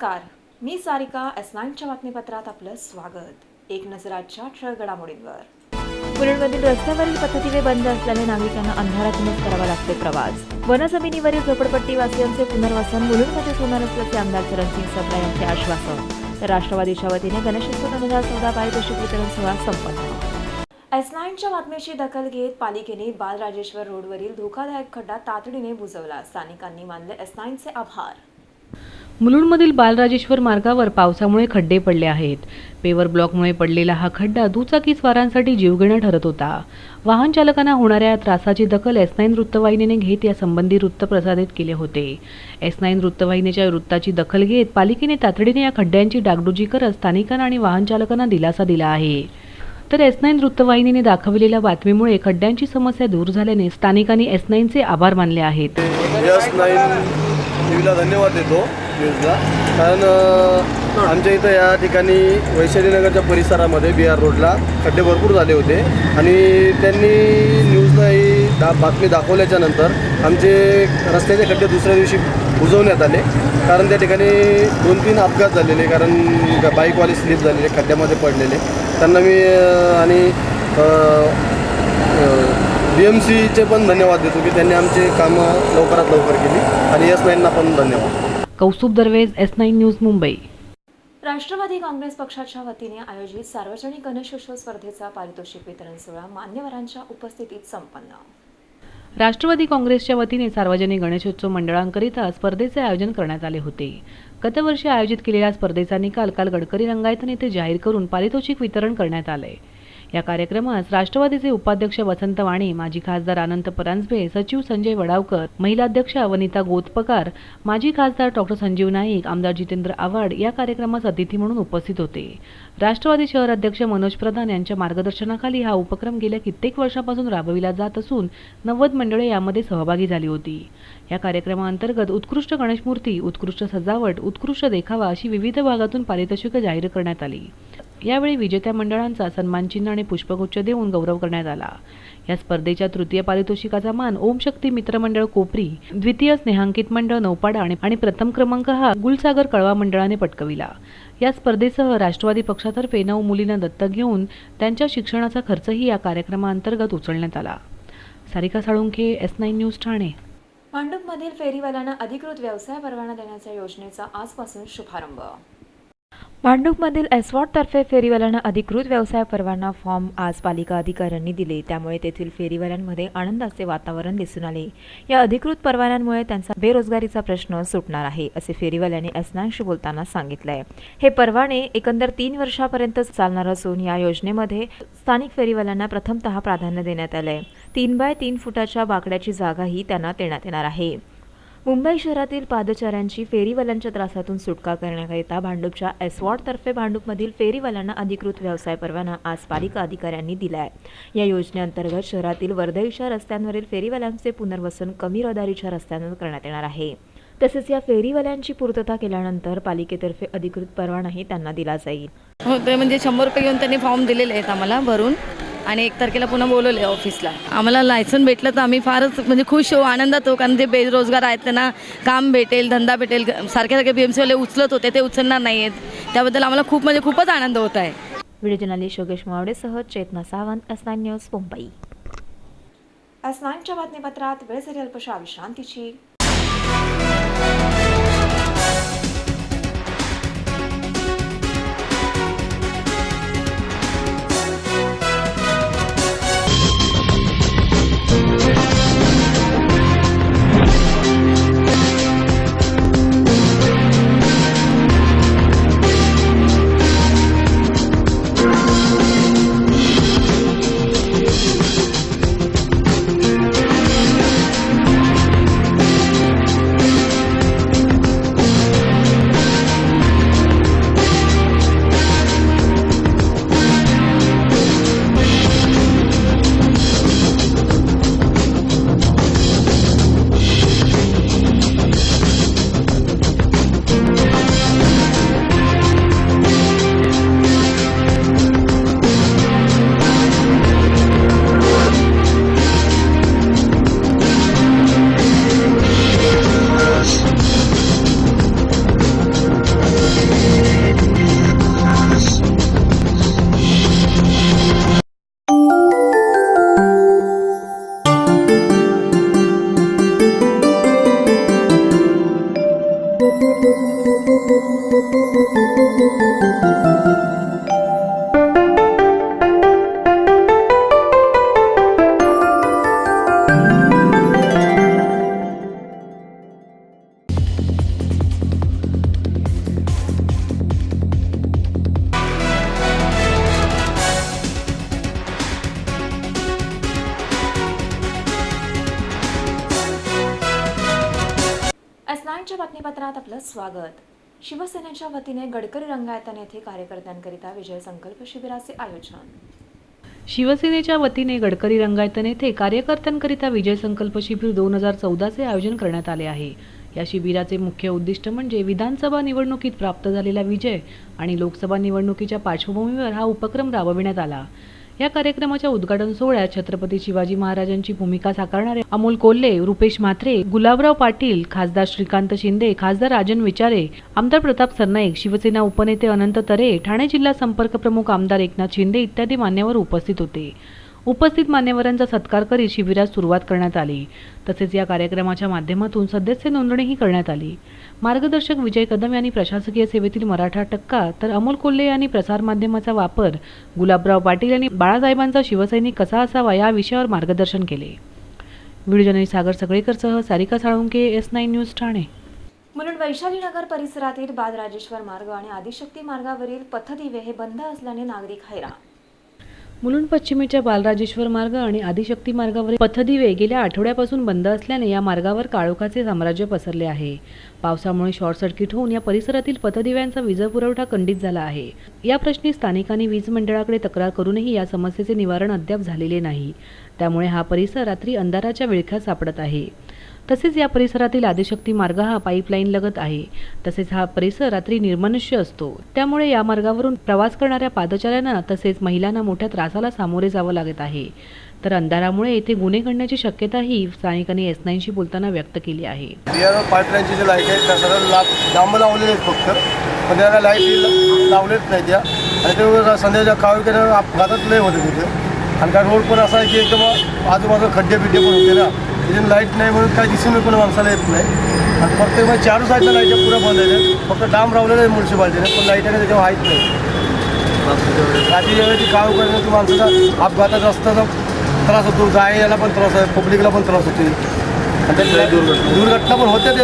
नमस्कार, मी सारिका. S9च्या बातमीपत्रात आपलं स्वागत. एक नजर आजच्या ठळक घडामोडींवर. मुलुंडमधील रस्त्यावरील पथदिवे बंद असल्याने नागरिकांना अंधारातूनच करावा लागतोय प्रवास. वनजमिनीवरील झोपडपट्टीवासियांचे पुनर्वसन मुलुंडमध्येच होणार असल्याचे आमदार चरणसिंग सबरा यांचे आश्वासन. तर राष्ट्रवादीच्या वतीने गणेशोत्सव 2014 पारितोषिक वितरण सोहळा संपन्न. S9च्या बातमीची दखल घेत पालिकेने बालराजेश्वर रोडवरील धोकादायक खड्डा तातडीने बुजवला. स्थानिकांनी मानले S9चे आभार. मुलुंडमधील बालराजेश्वर मार्गावर पावसामुळे खड्डे पडले आहेत. पेवर ब्लॉकमुळे पडलेला हा खड्डा दुचाकी स्वारांसाठी जीवघेणा ठरत होता. वाहन चालकांना होणाऱ्या या त्रासाची दखल S9 वृत्तवाहिनीने घेत यासंबंधी वृत्त प्रसारित केले होते. S9 वृत्तवाहिनीच्या वृत्ताची दखल घेत पालिकेने तातडीने या खड्ड्यांची डागडुजी करत स्थानिकांना आणि वाहन चालकांना दिलासा दिला आहे. तर S9 वृत्तवाहिनीने दाखवलेल्या बातमीमुळे खड्ड्यांची समस्या दूर झाल्याने स्थानिकांनी S9चे आभार मानले आहेत. टीव्हीला धन्यवाद देतो न्यूजला, कारण आमच्या इथं या ठिकाणी वैशालीनगरच्या परिसरामध्ये BR रोडला खड्डे भरपूर झाले होते आणि त्यांनी न्यूजला ही बातमी दाखवल्याच्या नंतर आमचे रस्त्याचे खड्डे दुसऱ्या दिवशी बुजवण्यात आले. कारण त्या ठिकाणी 2-3 अपघात झालेले, कारण बाईकवाले स्लिप झालेले, खड्ड्यामध्ये पडलेले. त्यांना मी आणि BMCचे पण धन्यवाद देतो की त्यांनी आमचे कामं लवकरात लवकर केली आणि S9ला पण धन्यवाद. Kaustubh Darves, S9 news, Mumbai. राष्ट्रवादी काँग्रेस पक्षाच्या वतीने आयोजित सार्वजनिक गणेशोत्सव स्पर्धेचा पारितोषिक वितरण सोहळा मान्यवरांच्या उपस्थितीत संपन्न. राष्ट्रवादी काँग्रेसच्या वतीने सार्वजनिक गणेशोत्सव मंडळांकरिता स्पर्धेचे आयोजन करण्यात आले होते. गतवर्षी आयोजित केलेल्या स्पर्धेचा निकाल काल गडकरी रंगायतने येथे जाहीर करून पारितोषिक वितरण करण्यात आले. या कार्यक्रमास राष्ट्रवादीचे उपाध्यक्ष वसंत वाणी, माजी खासदार अनंत परांजपे, सचिव संजय वडावकर, महिला अध्यक्ष वनिता गोतपकार, माजी खासदार डॉ. संजीव नाईक, आमदार जितेंद्र आव्हाड या कार्यक्रमास अतिथी म्हणून उपस्थित होते. राष्ट्रवादी शहर अध्यक्ष मनोज प्रधान यांच्या मार्गदर्शनाखाली हा उपक्रम गेल्या कित्येक वर्षापासून राबविला जात असून 90 मंडळे यामध्ये सहभागी झाली होती. या कार्यक्रमाअंतर्गत उत्कृष्ट गणेशमूर्ती, उत्कृष्ट सजावट, उत्कृष्ट देखावा अशी विविध भागातून पारितोषिके जाहीर करण्यात आली. यावेळी विजेत्या मंडळांचा सन्मानचिन्ह आणि पुष्पगुच्छ देऊन गौरव करण्यात आला. या स्पर्धेच्या तृतीय पारितोषिकाचा मान ओम शक्ती मित्रमंडळ कोपरी, द्वितीय स्नेहांकित मंडळ नौपाडा आणि प्रथम क्रमांक हा गुलसागर कळवा मंडळाने पटकविला. या स्पर्धेसह राष्ट्रवादी पक्षातर्फे 9 मुलींना दत्तक घेऊन त्यांच्या शिक्षणाचा खर्चही या कार्यक्रमाअंतर्गत उचलण्यात आला. Sarika Salunkhe, S9 news, Thane. भांडुपमधील फेरीवाल्यांना अधिकृत व्यवसाय परवाना देण्याच्या योजनेचा आजपासून शुभारंभ. भांडुपमधील S-WOT तर्फे फेरीवाल्यांना अधिकृत व्यवसाय परवाना फॉर्म आज पालिका अधिकाऱ्यांनी दिले. त्यामुळे तेथील फेरीवाल्यांमध्ये आनंदाचे वातावरण दिसून आले. या अधिकृत परवान्यांमुळे त्यांचा बेरोजगारीचा प्रश्न सुटणार आहे, असे फेरीवाल्यांनी S9शी बोलताना सांगितलंय. हे परवाने एकंदर 3 वर्षापर्यंत चालणार असून या योजनेमध्ये स्थानिक फेरीवाल्यांना प्रथमतः प्राधान्य देण्यात आलंय. 3x3 फुटाच्या बाकड्याची जागाही त्यांना देण्यात येणार आहे. मुंबई शहरातील पादचाऱ्यांची फेरीवाल्यांच्या त्रासातून सुटका करण्याकरिता भांडुपच्या S-WOT तर्फे भांडुपमधील फेरीवाल्यांना अधिकृत व्यवसाय परवाना आज पालिका अधिकाऱ्यांनी दिलाय. या योजनेअंतर्गत शहरातील वर्दळीच्या रस्त्यांवरील फेरीवाल्यांचे पुनर्वसन कमी रहदारीच्या रस्त्यांवर करण्यात येणार आहे. तसेच या फेरीवाल्यांची पूर्तता केल्यानंतर पालिकेतर्फे अधिकृत परवानाही त्यांना दिला जाईल. हो, ते म्हणजे 100 रुपये घेऊन त्यांनी फॉर्म दिलेले आहेत आम्हाला भरून आणि 1 तारखेला पुन्हा बोलवले ऑफिसला. आम्हाला लायसन भेटलं तर आम्ही फारच म्हणजे खुश होऊ, आनंदात होऊ, कारण ते बेरोजगार आहेत, त्यांना काम भेटेल, धंदा भेटेल. सारखे BMCवाले उचलत होते, ते उचलणार नाही आहेत. त्याबद्दल आम्हाला खूपच आनंद होत आहे. व्हिडिओ जर्नलिस्ट योगेश मावडेसह चेतना सावंत, S9 न्यूज, मुंबई. S9च्या बातमीपत्रात वेळ झाली अल्पशा विश्रांतीची. बातमीपत्रात आपलं स्वागत. शिवसेनेच्या वतीने गडकरी रंगायतन येथे कार्यकर्त्यांकरिता विजय संकल्प शिबिराचे आयोजन. शिवसेनेच्या वतीने गडकरी रंगायतन येथे कार्यकर्त्यांकरिता विजय संकल्प शिबिर 2014चे आयोजन करण्यात आले आहे. या शिबिराचे मुख्य उद्दिष्ट म्हणजे विधानसभा निवडणुकीत प्राप्त झालेला विजय आणि लोकसभा निवडणुकीच्या पार्श्वभूमीवर हा उपक्रम राबविण्यात आला. या कार्यक्रमाच्या उद्घाटन सोहळ्यात छत्रपती शिवाजी महाराजांची भूमिका साकारणारे अमोल कोल्हे, रुपेश म्हात्रे, गुलाबराव पाटील, खासदार श्रीकांत शिंदे, खासदार राजन विचारे, आमदार प्रताप सरनाईक, शिवसेना उपनेते अनंत तरे, ठाणे जिल्हा संपर्क प्रमुख आमदार एकनाथ शिंदे इत्यादी मान्यवर उपस्थित होते. उपस्थित मान्यवरांचा सत्कार करीत शिबिरास सुरुवात करण्यात आली. तसेच या कार्यक्रमाच्या माध्यमातून सदस्य नोंदणीही करण्यात आली. मार्गदर्शक विजय कदम यांनी प्रशासकीय सेवेतील मराठा टक्का, तर अमोल कोल्हे यांनी प्रसारमाध्यमाचा वापर, गुलाबराव पाटील यांनी बाळासाहेबांचा शिवसैनिक कसा असावा या विषयावर मार्गदर्शन केले. व्हिडिओ जर्नलिस्ट सागर सगळेकरसह सारिका साळुंके, S9 न्यूज ठाणे. म्हणून वैशालीनगर परिसरातील बालराजेश्वर मार्ग आणि आदिशक्ती मार्गावरील पथदिवे हे बंद असल्याने नागरिक हैराण. मुलुंड पश्चिमेच्या बालराजेश्वर मार्ग आणि आदिशक्ती मार्गावरील पथदिवे गेल्या आठवड्यापासून बंद असल्याने या मार्गावर काळोखाचे साम्राज्य पसरले आहे. पावसामुळे शॉर्ट सर्किट होऊन या परिसरातील पथदिव्यांचा वीजपुरवठा खंडित झाला आहे. या प्रश्नी स्थानिकांनी वीज मंडळाकडे तक्रार करूनही या समस्येचे निवारण अद्याप झालेले नाही. त्यामुळे हा परिसर रात्री अंधाराच्या विळख्यात सापडत आहे. तसेच या परिसरातील आदिशक्ती मार्ग हा पाईपलाईन लगत आहे. तसेच हा परिसर रात्री निर्मनुष्य असतो. त्यामुळे या मार्गावरून प्रवास करणाऱ्या पादचाऱ्यांना तसेच महिलांना मोठ्या त्रासाला सामोरे जावं लागत आहे. तर अंधारामुळे येथे गुन्हे घडण्याची शक्यताही स्थानिकांनी S9शी बोलताना व्यक्त केली आहे. पाईपलाईनची जे लाईट आहेत त्या सर्व लांब लावलेले आहेत फक्त, पण त्याला लाईट लावलेच नाही त्या. आणि ते संध्याच्या काळोख्यानं अपघातात लय होते तिथे. आणि काय रोड पण असा आहे की एकदम आजूबाजूला खड्डे बिड्डे पण होते ना, तिथे लाईट नाही म्हणून काय दिसून पण माणसाला येत नाही. आणि फक्त मग चारू साईडला लाईट पुऱ्या बंद आहेत. फक्त डाम लावलेलं आहे म्युन्सिपाल्टीने, पण लाईट आहे त्याच्यावर आहेत नाही. रात्री ज्यावेळी काळ उघडलं की माणसाचा अपघातात रस्त्याचा त्रास होतो, जायला पण त्रास आहे, पब्लिकला पण त्रास होते. आणि त्याची दुर्घटना पण होते, ते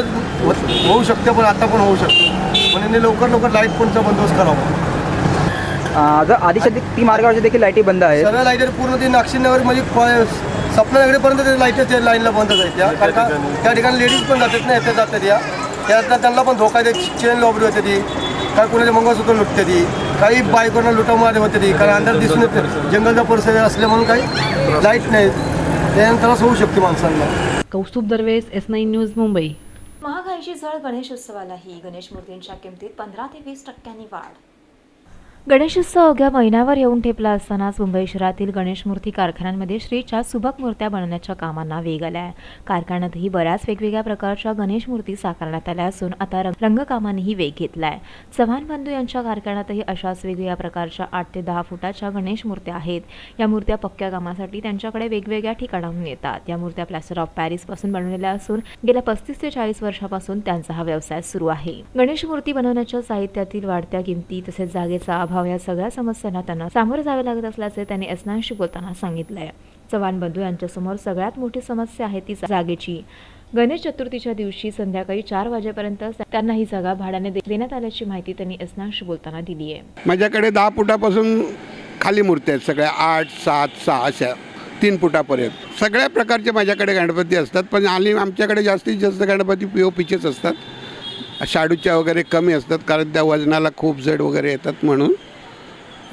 होऊ शकते, पण आता पण होऊ शकते. पण यांनी लवकर लाईट पणचा बंदोबस्त करावा. जर आदिशक्ती मार्गावरची देखील लाईटी बंद आहे. सगळ्या लाईटी पूर्ण ती नागशिनगर म्हणजे सपनानगरीपर्यंत ते लाईटच लाईनला बंदच आहेत त्या. कारण का त्या ठिकाणी लेडीज पण जातात ना, येते जातात या. त्यातला त्यांना पण धोका आहे. चेन लॉबरी होते ती, काय कोणाचे मंगळसूत्र लुटते ती, काही बायकोंना लुटामारे होते ती. कारण अंधार दिसून येते, जंगलचा परिसर असल्या म्हणून काही लाईट नाही, त्यानंतर त्रास होऊ शकते माणसांना. Kaustubh Darves, S9 news, Mumbai. महागाईची झळ गणेशोत्सवालाही. गणेश मूर्तींच्या किमतीत 15 ते 20% वाढ. गणेशोत्सव अवघ्या महिन्यावर येऊन ठेपला असतानाच मुंबई शहरातील गणेश मूर्ती कारखान्यांमध्ये श्रीच्या सुबक मूर्त्या बनवण्याच्या कामांना वेग आला आहे. कारखान्यातही बऱ्याच वेगवेगळ्या प्रकारच्या गणेश मूर्ती साकारण्यात आल्या असून आता रंगकामानेही वेग घेतलाय. चव्हाण बंधू यांच्या कारखान्यातही अशाच वेगवेगळ्या प्रकारच्या 8 ते 10 फुटाच्या गणेश मूर्त्या आहेत. या मूर्त्या पक्क्या कामासाठी त्यांच्याकडे वेगवेगळ्या ठिकाणाहून येतात. या मूर्त्या प्लॅस्टर ऑफ पॅरिस पासून बनवलेल्या असून गेल्या 35 ते 40 वर्षापासून त्यांचा हा व्यवसाय सुरू आहे. गणेश मूर्ती बनवण्याच्या साहित्यातील वाढत्या किमती तसेच जागेचा अभाव या सगळ्या समस्यांना त्यांना सामोरे जावे लागत असल्याचे त्यांनी S9शी बोलताना सांगितलंय. चव्हाण बंधू यांच्यासमोर सगळ्यात मोठी समस्या आहे ती जागेची. गणेश चतुर्थीच्या दिवशी संध्याकाळी 4 वाजेपर्यंत त्यांना ही जागा भाड्याने देण्यात आल्याची माहिती त्यांनी S9शी बोलताना दिली आहे. माझ्याकडे 10 फुटापासून खाली मूर्ती आहेत, सगळ्या 8, 7, 6 अशा 3 फुटापर्यंत सगळ्या प्रकारचे माझ्याकडे गणपती असतात. पण आमच्याकडे जास्तीत जास्त गणपती POPचेच असतात. शाडूच्या वगैरे कमी असतात, कारण त्या वजनाला खूप जड वगैरे येतात म्हणून.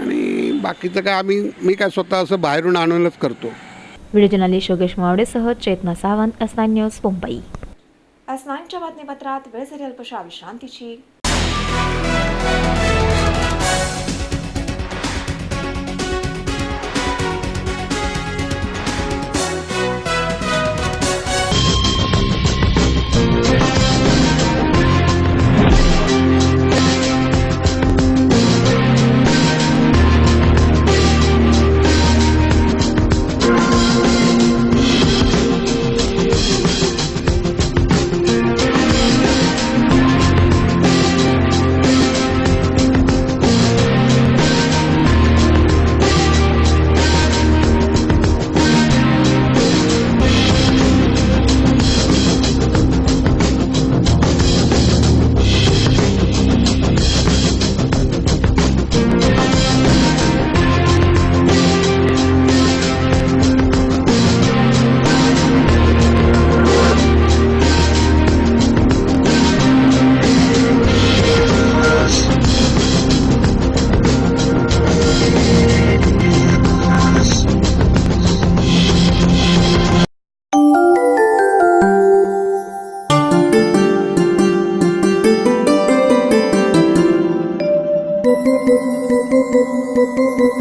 आणि बाकीचं काय मी काय स्वतः असं बाहेरून आणूनच करतो. व्हिडिओ जर्नलिस्ट योगेश मावडेसह चेतना सावंत, S9 न्यूज, मुंबई. S9च्या बातमीपत्रात वेळ झाली अल्पशा विश्रांतीची.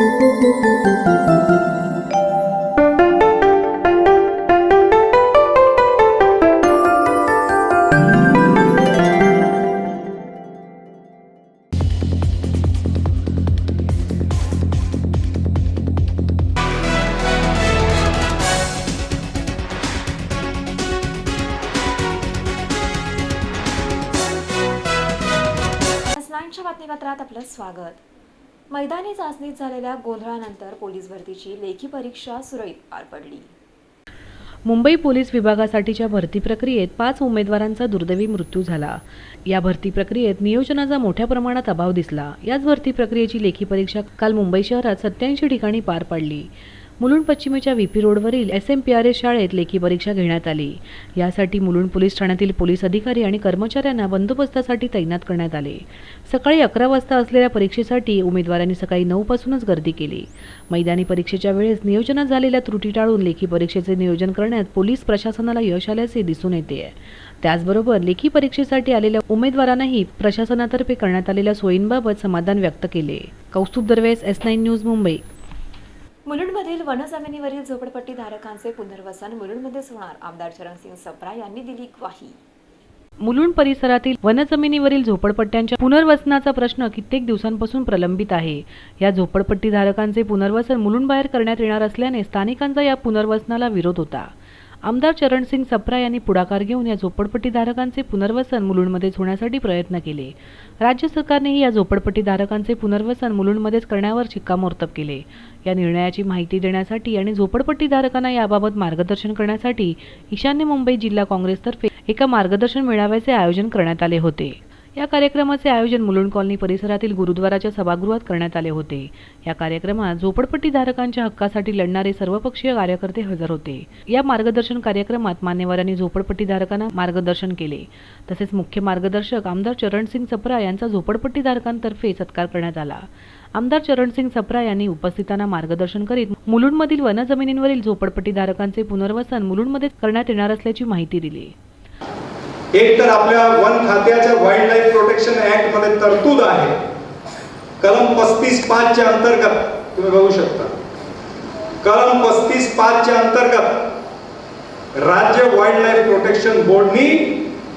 S9च्या बातमीपत्रात आपलं स्वागत. मैदानी चाचणीत झालेल्या गोंधळानंतर पोलीस भरतीची लेखी परीक्षा सुरळीत पार पडली. मुंबई पोलीस विभागासाठीच्या भरती प्रक्रियेत 5 उमेदवारांचा दुर्दैवी मृत्यू झाला. या भरती प्रक्रियेत नियोजनाचा मोठ्या प्रमाणात अभाव दिसला. याच भरती प्रक्रियेची लेखी परीक्षा काल मुंबई शहरात 87 ठिकाणी पार पडली. मुलुंड पश्चिमेच्या VP रोडवरील SMPRS शाळेत लेखी परीक्षा घेण्यात आली. यासाठी मुलुंड पोलीस ठाण्यातील पोलीस अधिकारी आणि कर्मचाऱ्यांना बंदोबस्तासाठी तैनात करण्यात आले. सकाळी 11 वाजता असलेल्या परीक्षेसाठी उमेदवारांनी सकाळी 9 पासूनच गर्दी केली. मैदानी परीक्षेच्या वेळेस नियोजनात झालेल्या त्रुटी टाळून लेखी परीक्षेचे नियोजन करण्यात पोलीस प्रशासनाला यश आल्याचे दिसून येते. त्याचबरोबर लेखी परीक्षेसाठी आलेल्या उमेदवारांनाही प्रशासनातर्फे करण्यात आलेल्या सोयींबाबत समाधान व्यक्त केले. Kaustubh Darves, S9 news, Mumbai. मुलुंडमधील वनजमिनीवरील झोपडपट्टी धारकांचे पुनर्वसन मुलुंडमध्येच होणार, आमदार चरणसिंग सप्रा यांनी दिली ग्वाही. मुलुंड परिसरातील वनजमिनीवरील झोपडपट्ट्यांच्या पुनर्वसनाचा प्रश्न कित्येक दिवसांपासून प्रलंबित आहे. या झोपडपट्टी धारकांचे पुनर्वसन मुलुंडबाहेर करण्यात येणार असल्याने स्थानिकांचा या पुनर्वसनाला विरोध होता. आमदार चरणसिंग सप्रा यांनी पुढाकार घेऊन या झोपडपट्टी धारकांचे पुनर्वसन मुलुंडमध्येच होण्यासाठी प्रयत्न केले. राज्य सरकारनेही या झोपडपट्टी धारकांचे पुनर्वसन मुलुंडमध्येच करण्यावर शिक्कामोर्तब केले. या निर्णयाची माहिती देण्यासाठी आणि झोपडपट्टी धारकांना याबाबत मार्गदर्शन करण्यासाठी ईशान्य मुंबई जिल्हा काँग्रेसतर्फे एका मार्गदर्शन मेळाव्याचे आयोजन करण्यात आले होते. या कार्यक्रमाचे आयोजन मुलुंड कॉलनी परिसरातील गुरुद्वाराच्या सभागृहात करण्यात आले होते. या कार्यक्रमात झोपडपट्टी धारकांच्या हक्कासाठी लढणारे सर्वपक्षीय कार्यकर्ते हजर होते. या मार्गदर्शन कार्यक्रमात मान्यवरांनी झोपडपट्टी धारकांना मार्गदर्शन केले. तसेच मुख्य मार्गदर्शक आमदार चरणसिंग सप्रा यांचा झोपडपट्टी धारकांतर्फे सत्कार करण्यात आला. आमदार चरणसिंग सप्रा यांनी उपस्थितांना मार्गदर्शन करीत मुलुंडमधील वनजमिनींवरील झोपडपट्टी धारकांचे पुनर्वसन मुलुंडमध्ये करण्यात येणार असल्याची माहिती दिली. एक तर आपल्या वन खात्याच्या वाईल्ड लाईफ प्रोटेक्शन ऍक्ट मध्ये तरतूद आहे. कलम 35(5) च्या अंतर्गत तुम्ही बघू शकता. कलम 35(5) च्या अंतर्गत राज्य वाईल्ड लाईफ प्रोटेक्शन बोर्डनी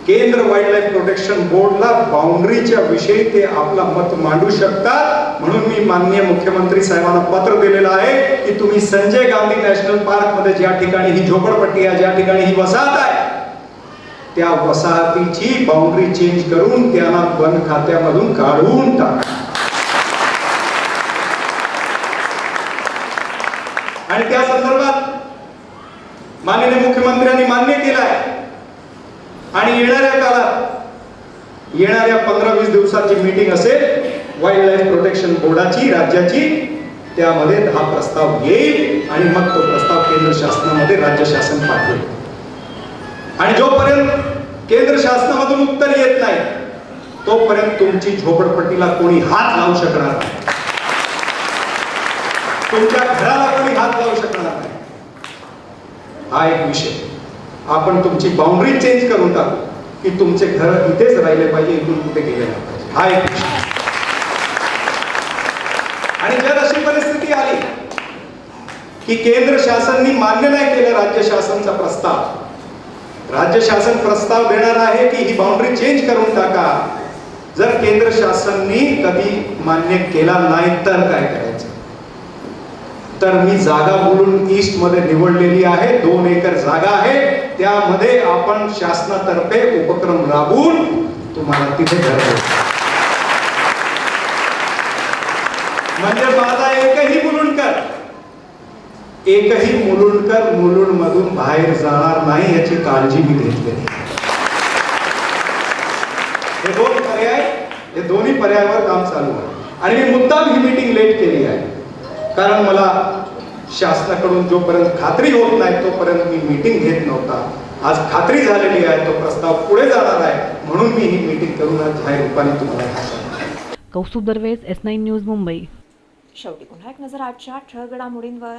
केंद्र वाईल्ड लाईफ प्रोटेक्शन बोर्डला बाउंड्रीच्या विषयी ते आपला मत मांडू शकतात. म्हणून मी माननीय मुख्यमंत्री साहेबांना पत्र दिलेलं आहे की तुम्ही संजय गांधी नॅशनल पार्क मध्ये ज्या ठिकाणी ही झोपडपट्टी आहे, ज्या ठिकाणी ही वसाहत आहे, त्या वसाहतीची बाउंड्री चेंज करून त्यांना वन खात्यामधून काढून टाका. आणि त्या संदर्भात माननीय मुख्यमंत्र्यांनी मान्य केलं आहे. आणि येणाऱ्या काळात येणाऱ्या 15-20 दिवसाची मीटिंग असेल वाईल्ड लाईफ प्रोटेक्शन बोर्डाची राज्याची, त्यामध्ये 10 प्रस्ताव येईल आणि मग तो प्रस्ताव केंद्र शासनामध्ये राज्य शासन पाठवेल. आणि जोपर्यंत केंद्र शासनामधून उत्तर येत नाही तोपर्यंत तुमची झोपडपट्टीला कोणी हात लावू शकणार नाही, तुमच्या घराला कोणी हात लावू शकणार नाही. हा एक विषय. आपण तुमची बाउंड्री चेंज करून टाकू की तुमचे घर इथेच राहिले पाहिजे, इथून कुठे गेले नाही पाहिजे. हा एक विषय. आणि जर अशी परिस्थिती आली की केंद्र शासनाने मान्य नाही केलं राज्य शासनाचा प्रस्ताव, राज्य शासन प्रस्ताव देणार आहे की ही बाउंड्री चेंज करून टाका, जर केंद्र शासनाने कधी मान्य केला नाही तर काय करायचं? तर मी जागा मुलुंड ईस्ट मध्ये निवडलेली आहे. 2 एकर जागा आहे. त्यामध्ये आपण शासनातर्फे उपक्रम राबवून तुम्हाला तिथे घर देऊ. म्हणजे माझा एकही मुलुंडकर मुलुंड मधून बाहेर जाणार नाही याची काळजी मी घेतलेली. हे दोन्ही पर्यायावर काम चालू आहे. आणि मी मुद्दाम ही मीटिंग लेट केली आहे कारण मला शासनाकडून जोपर्यंत खात्री होत नाही तोपर्यंत मी मीटिंग घेत नव्हता. आज खात्री झालेली आहे, तो प्रस्ताव पुढे जाणार आहे, म्हणून मी ही मीटिंग करून आज जाहीर रूपाने तुम्हाला सांगतो. Kaustubh Darves, S9 news, Mumbai. शेवटी पुन्हा एक नजर आजच्या ठळक घडामोडींवर.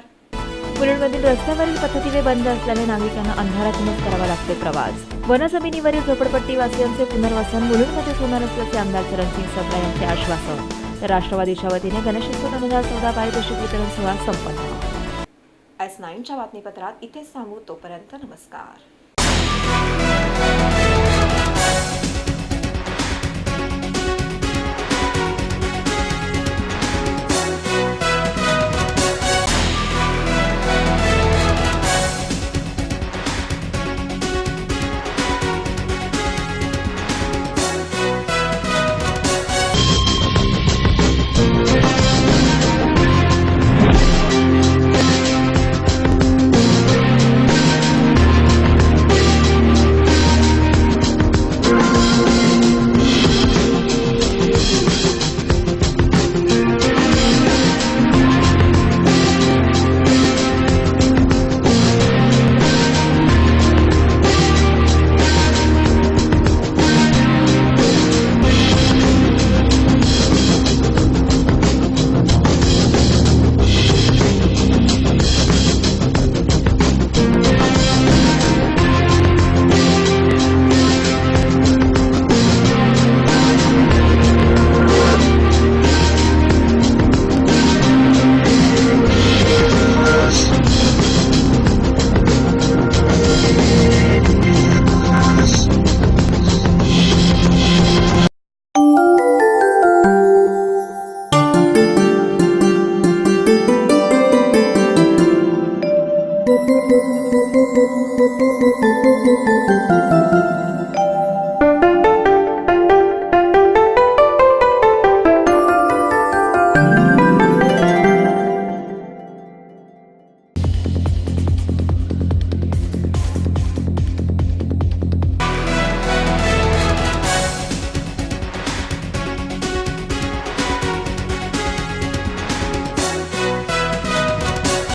मुलुंडमधील रस्त्यावरील पथदिवे बंद असल्याने नागरिकांना अंधारातूनच करावा लागते प्रवास. वनजमिनीवरील झोपडपट्टी वासियांचे पुनर्वसन मुलुंडमध्येच होणार असल्याचे आमदार चरणसिंग सप्रा यांचे आश्वासन. तर राष्ट्रवादीच्या वतीने गणेशोत्सव 2014 पारितोषिक वितरण सोहळा संपन्न. S9च्या बातमीपत्रात इथेच थांबू. तोपर्यंत नमस्कार.